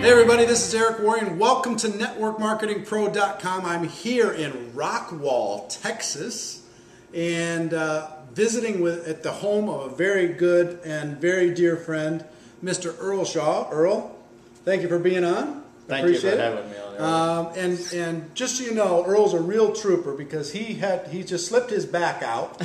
Hey everybody, this is Eric Warren. Welcome to NetworkMarketingPro.com. I'm here in Rockwall, Texas, and visiting at the home of a very good and very dear friend, Mr. Earl Shaw. Earl, thank you for being on. Thank you for having me on. And just so you know, Earl's a real trooper because he just slipped his back out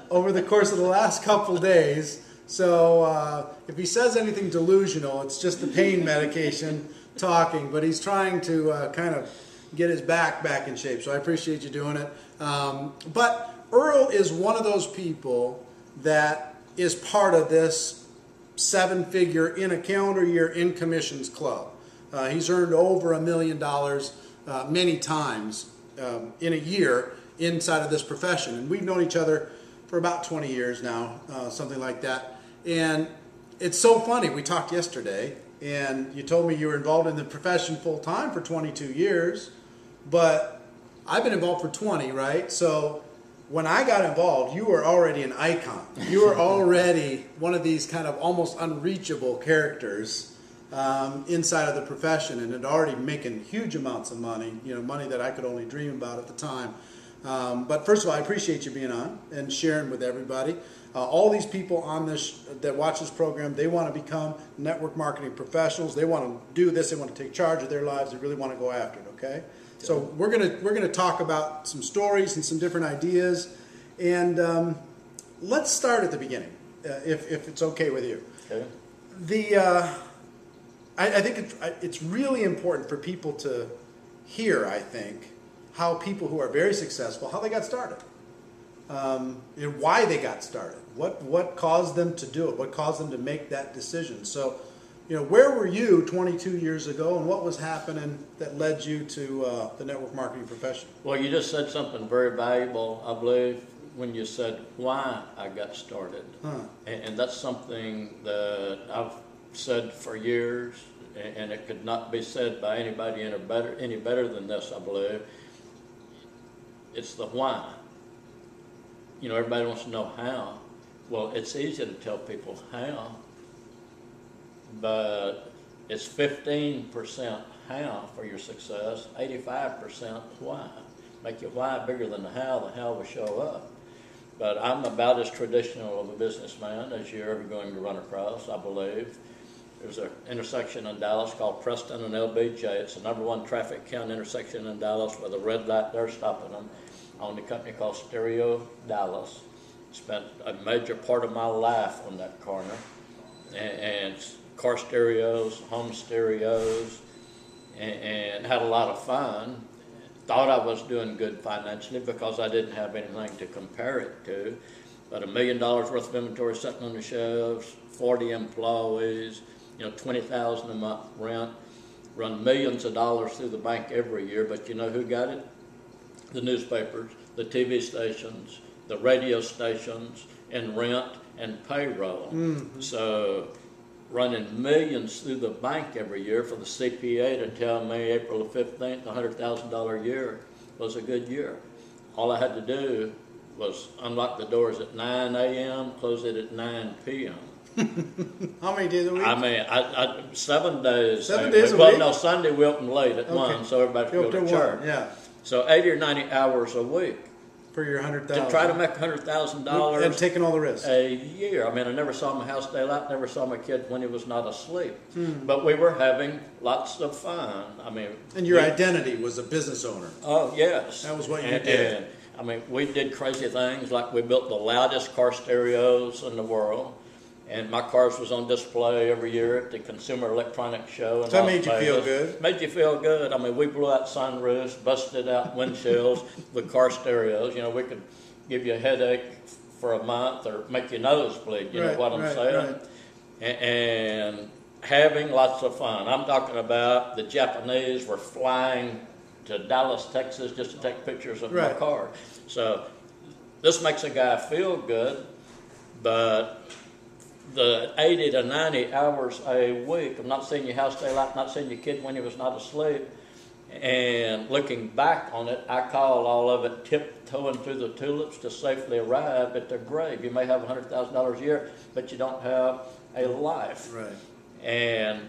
over the course of the last couple days. So if he says anything delusional, it's just the pain medication talking. But he's trying to kind of get his back in shape. So I appreciate you doing it. But Earl is one of those people that is part of this 7-figure in a calendar year in commissions club. He's earned over $1 million many times in a year inside of this profession. And we've known each other for about 20 years now, something like that. And it's so funny. We talked yesterday, and you told me you were involved in the profession full-time for 22 years, but I've been involved for 20, right? So when I got involved, you were already an icon. You were already one of these kind of almost unreachable characters inside of the profession, and had already making huge amounts of money, money that I could only dream about at the time. But first of all, I appreciate you being on and sharing with everybody. All these people on this that watch this program, they want to become network marketing professionals. They want to do this. They want to take charge of their lives. They really want to go after it. Okay, so we're gonna talk about some stories and some different ideas, and let's start at the beginning, if it's okay with you. Okay. I think it's really important for people to hear, I think, how people who are very successful, how they got started, and why they got started. What caused them to do it? What caused them to make that decision? So, where were you 22 years ago, and what was happening that led you to the network marketing profession? Well, you just said something very valuable, I believe, when you said why I got started. And that's something that I've said for years, and it could not be said by anybody any better than this, I believe. It's the why. Everybody wants to know how. Well, it's easy to tell people how, but it's 15% how for your success, 85% why. Make your why bigger than the how will show up. But I'm about as traditional of a businessman as you're ever going to run across, I believe. There's an intersection in Dallas called Preston and LBJ. It's the #1 traffic count intersection in Dallas with a red light there stopping them. I owned a company called Stereo Dallas. Spent a major part of my life on that corner. And car stereos, home stereos, and had a lot of fun. Thought I was doing good financially because I didn't have anything to compare it to. But $1 million worth of inventory sitting on the shelves, 40 employees, $20,000 a month rent, run millions of dollars through the bank every year. But you know who got it? The newspapers, the TV stations, the radio stations, and rent and payroll. Mm-hmm. So running millions through the bank every year for the CPA to tell me April the 15th, $100,000 year was a good year. All I had to do was unlock the doors at 9 a.m., close it at 9 p.m. How many days a week? I mean, 7 days. 7 days a week? Well, no, Sunday we open late at 1, so everybody could go to church. Yeah. So 80 or 90 hours a week. For your $100,000. To try to make $100,000. And taking all the risks. A year. I mean, I never saw my house daylight, never saw my kid when he was not asleep. But we were having lots of fun. I mean. And your identity was a business owner. Oh, yes. That was what you did. And, I mean, we did crazy things, like we built the loudest car stereos in the world. And my cars was on display every year at the Consumer Electronics Show. So that made you feel good? Made you feel good. I mean, we blew out sunroofs, busted out windshields with car stereos. We could give you a headache for a month or make your nose bleed, you know what I'm saying? Right. And having lots of fun. I'm talking about the Japanese were flying to Dallas, Texas just to take pictures of my car. So this makes a guy feel good, but the 80 to 90 hours a week of not seeing your house daylight, not seeing your kid when he was not asleep, and looking back on it, I call all of it tiptoeing through the tulips to safely arrive at the grave. You may have $100,000 a year, but you don't have a life. Right. And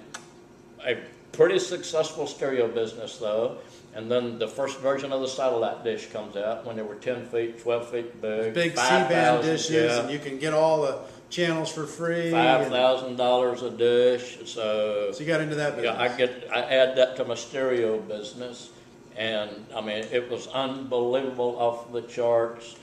a pretty successful stereo business though. And then the first version of the satellite dish comes out when they were 10 feet, 12 feet big C-band dishes, and you can get all the channels for free. $5,000 a dish. So you got into that business. Yeah, I add that to my stereo business, and I mean it was unbelievable, off the charts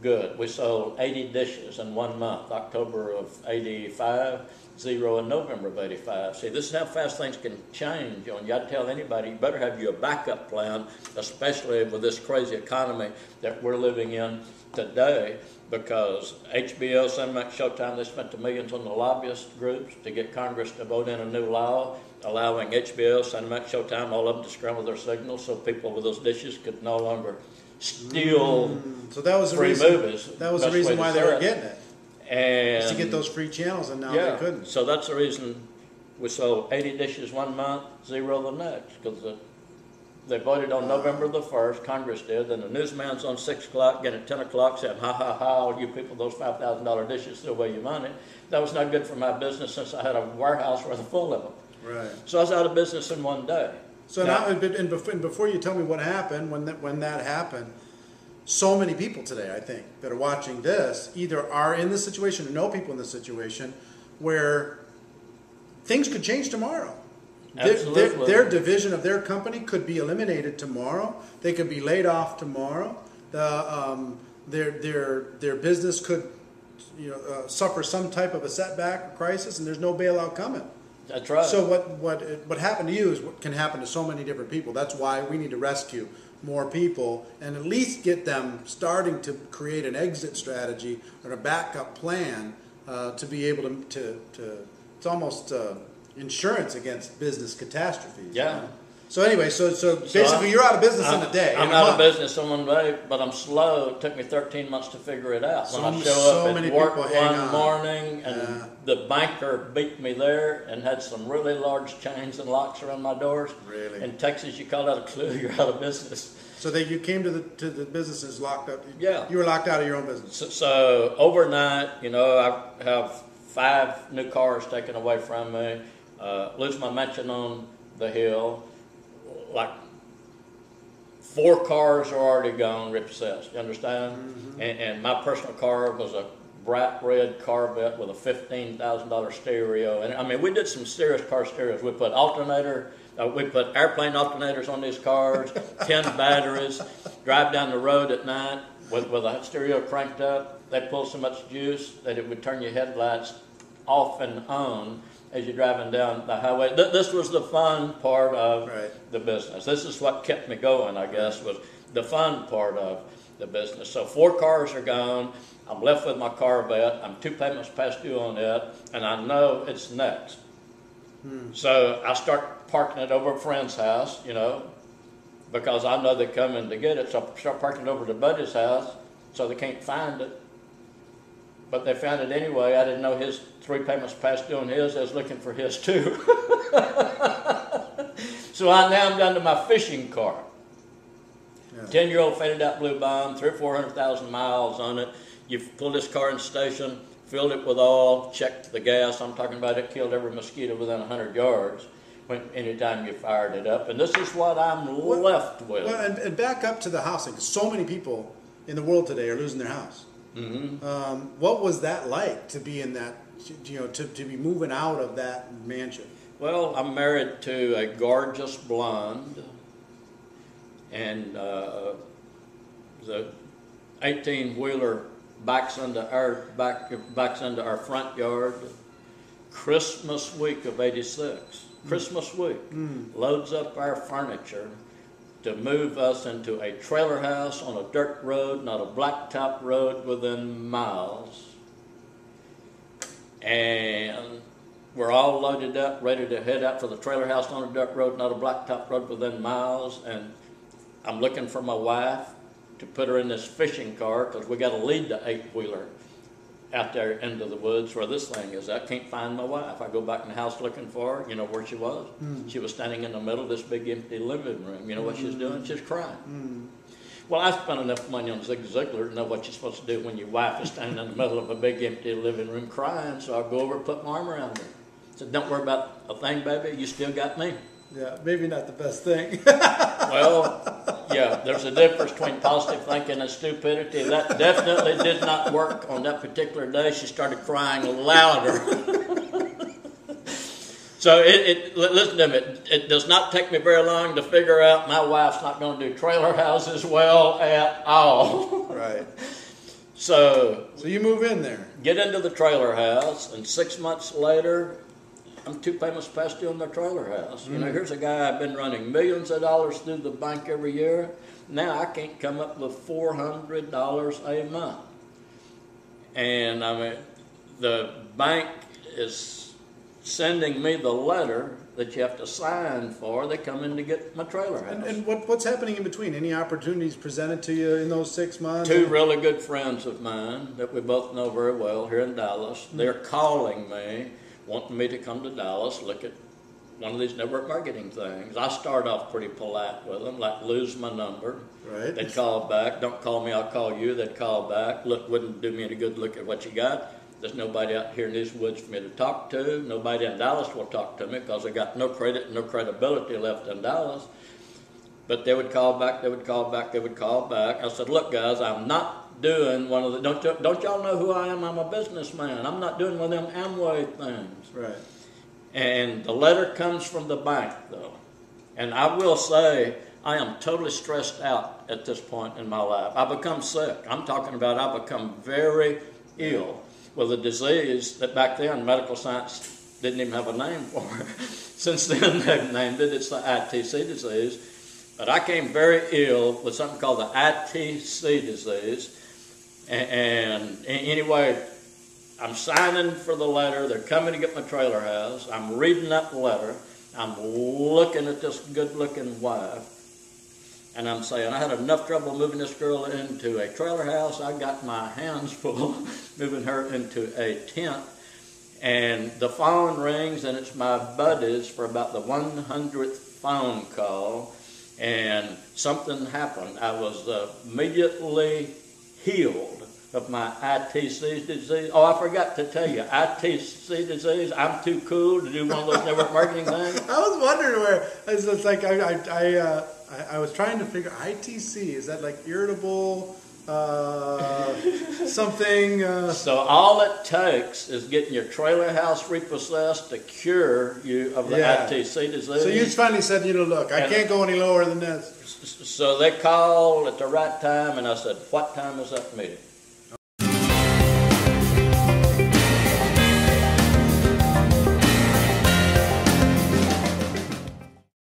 good. We sold 80 dishes in 1 month, October of '85. 0 in November of '85. See, this is how fast things can change. You got to tell anybody, you better have your backup plan, especially with this crazy economy that we're living in today, because HBO, Cinemax, Showtime, they spent the millions on the lobbyist groups to get Congress to vote in a new law allowing HBO, Cinemax, Showtime, all of them to scramble their signals so people with those dishes could no longer steal so that was free movies. That was the reason why they were getting it. And to get those free channels, and now they couldn't. So that's the reason we sold 80 dishes 1 month, 0 the next, because they voted on November the 1st, Congress did, and the newsman's on 6 o'clock, again at 10 o'clock, said, ha, ha, ha, all you people, those $5,000 dishes still weigh your money. That was not good for my business, since I had a warehouse worth full of them. Right. So I was out of business in 1 day. So now and before you tell me what happened, when that happened, so many people today, I think, that are watching this either are in this situation or know people in this situation where things could change tomorrow. Absolutely. Their division of their company could be eliminated tomorrow. They could be laid off tomorrow. Their business could suffer some type of a setback or crisis, and there's no bailout coming. That's right. So what happened to you is what can happen to so many different people. That's why we need to rescue more people and at least get them starting to create an exit strategy or a backup plan to be able to it's almost insurance against business catastrophes. Yeah. So anyway, so basically you're out of business in a day. I'm out of business in 1 day, but I'm slow. It took me 13 months to figure it out. When I show up at work one morning and the banker beat me there and had some really large chains and locks around my doors. Really? In Texas, you call that a clue, you're out of business. So that you came to the businesses locked up. Yeah. You were locked out of your own business. So overnight, I have 5 new cars taken away from me. Lose my mansion on the hill. Like 4 cars are already gone, repossessed. You understand? Mm-hmm. And my personal car was a bright red Corvette with a $15,000 stereo. And I mean, we did some serious car stereos. We put we put airplane alternators on these cars, 10 batteries. Drive down the road at night with a stereo cranked up. They pull so much juice that it would turn your headlights off and on as you're driving down the highway. This was the fun part of the business. This is what kept me going, I guess, was the fun part of the business. So 4 cars are gone. I'm left with my Corvette. I'm 2 payments past due on it, and I know it's next. So I start parking it over a friend's house, because I know they're coming to get it. So I start parking it over to Buddy's house so they can't find it. But they found it anyway. I didn't know his 3 payments past due on his. I was looking for his too. So I'm down to my fishing car. 10-year-old faded out blue bomb, 300,000 or 400,000 miles on it. You pulled this car in station, filled it with oil, checked the gas. I'm talking about it killed every mosquito within 100 yards. Anytime you fired it up. And this is what I'm left with. Well, and back up to the housing. So many people in the world today are losing their house. Mm-hmm. What was that like to be in that, to be moving out of that mansion? Well, I'm married to a gorgeous blonde, and the 18-wheeler backs into our front yard. Christmas week of '86. Christmas week loads up our furniture to move us into a trailer house on a dirt road, not a blacktop road within miles. And we're all loaded up, ready to head out for the trailer house on a dirt road, not a blacktop road within miles. And I'm looking for my wife to put her in this fishing car because we got to lead the 8-wheeler out there into the woods where this thing is. I can't find my wife. I go back in the house looking for her. You know where she was? She was standing in the middle of this big empty living room. You know what she's doing? She's crying. Well, I spent enough money on Zig Ziglar to know what you're supposed to do when your wife is standing in the middle of a big empty living room crying, so I'll go over and put my arm around her. said, don't worry about a thing, baby. You still got me. Yeah, maybe not the best thing. Well, yeah, there's a difference between positive thinking and stupidity. That definitely did not work on that particular day. She started crying louder. So listen to me, it does not take me very long to figure out my wife's not going to do trailer houses well at all. Right. So you move in there. Get into the trailer house, and 6 months later, I'm 2 payments past due on the trailer house. You know, here's a guy I've been running millions of dollars through the bank every year. Now I can't come up with $400 a month. And I mean, the bank is sending me the letter that you have to sign for. They come in to get my trailer house. And what's happening in between? Any opportunities presented to you in those 6 months? 2 really good friends of mine that we both know very well here in Dallas. They're calling me, wanting me to come to Dallas, look at one of these network marketing things. I start off pretty polite with them, like lose my number. Right. They'd call back, don't call me, I'll call you. They'd call back, look, wouldn't do me any good, look at what you got. There's nobody out here in these woods for me to talk to. Nobody in Dallas will talk to me because I got no credit, no credibility left in Dallas. But they would call back, they would call back, they would call back. I said, look, guys, I'm not doing one of the, don't y'all know who I am? I'm a businessman. I'm not doing one of them Amway things. Right. And the letter comes from the bank, though. And I will say, I am totally stressed out at this point in my life. I become sick. I'm talking about I become very ill with a disease that back then medical science didn't even have a name for. Since then they've named it. It's the ITC disease. But I came very ill with something called the ITC disease. And anyway, I'm signing for the letter. They're coming to get my trailer house. I'm reading that letter. I'm looking at this good-looking wife. And I'm saying, I had enough trouble moving this girl into a trailer house. I got my hands full moving her into a tent. And the phone rings, and it's my buddies for about the 100th phone call. And something happened. I was immediately healed of my ITC disease. Oh, I forgot to tell you, ITC disease, I'm too cool to do one of those network marketing things. I was wondering where, it's like I was trying to figure, ITC, is that like irritable, something? So all it takes is getting your trailer house repossessed to cure you of the ITC disease. So you finally said, look, I can't go any lower than this. So they called at the right time, and I said, what time is that meeting?